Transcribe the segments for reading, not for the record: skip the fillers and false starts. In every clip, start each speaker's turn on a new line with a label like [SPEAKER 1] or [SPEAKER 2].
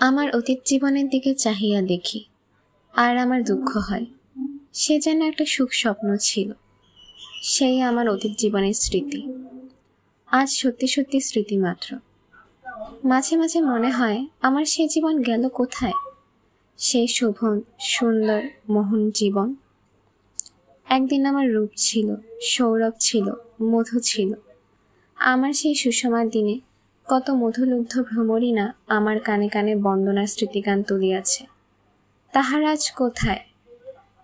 [SPEAKER 1] আমার অতীত জীবনের দিকে চাহিয়া দেখি, আর আমার দুঃখ হয়। সে যেন একটা সুখ স্বপ্ন ছিল, সেই আমার অতীত জীবনের স্মৃতি। আজ সত্যি সত্যি স্মৃতি মাত্র। মাঝে মাঝে মনে হয় আমার সেই জীবন গেল কোথায়, সেই শোভন সুন্দর মোহন জীবন। একদিন আমার রূপ ছিল, সৌরভ ছিল, মধু ছিল। আমার সেই সুষমার দিনে কত মধুলুব্ধ ভ্রমরই না আমার কানে কানে বন্দনার স্মৃতিগান তুলিয়াছে। তাহার আজ কোথায়?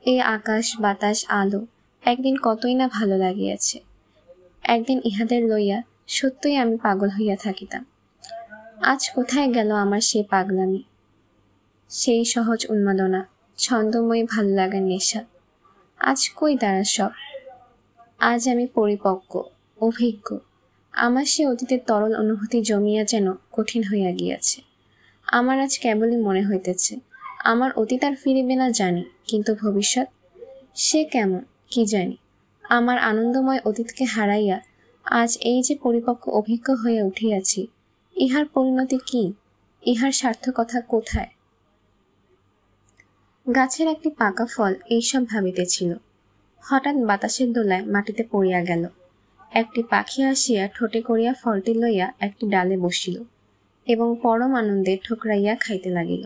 [SPEAKER 1] এই আকাশ বাতাস আলো একদিন কতই না ভালো লাগিয়াছে। একদিন ইহাদের লইয়া সত্যই আমি পাগল হইয়া থাকিতাম। আজ কোথায় গেল আমার সেই পাগলামি, সেই সহজ উন্মাদনা, ছন্দময়ী ভালো লাগার নেশা? আজ কই তারা সব? আজ আমি পরিপক্ক, অভিজ্ঞ। আমার সে অতীতের তরল অনুভূতি জমিয়া যেন কঠিন হইয়া গিয়াছে। আমার আজ কেবলই মনে হইতেছে আমার অতীত আর ফিরিবে না জানি, কিন্তু ভবিষ্যৎ সে কেমন কি জানি। আমার আনন্দময় অতীতকে হারাইয়া আজ এই যে পরিপক্ক অভিজ্ঞ হয়ে উঠিয়াছি, ইহার পরিণতি কি? ইহার সার্থকতা কোথায়? গাছের একটি পাকা ফল এইসব ভাবিতেছিল। হঠাৎ বাতাসের দোলায় মাটিতে পড়িয়া গেল। একটি পাখি আসিয়া ঠোঁটে করিয়া ফলটি লইয়া একটি ডালে বসিল এবং পরম আনন্দে ঠোকরাইয়া খাইতে লাগিল।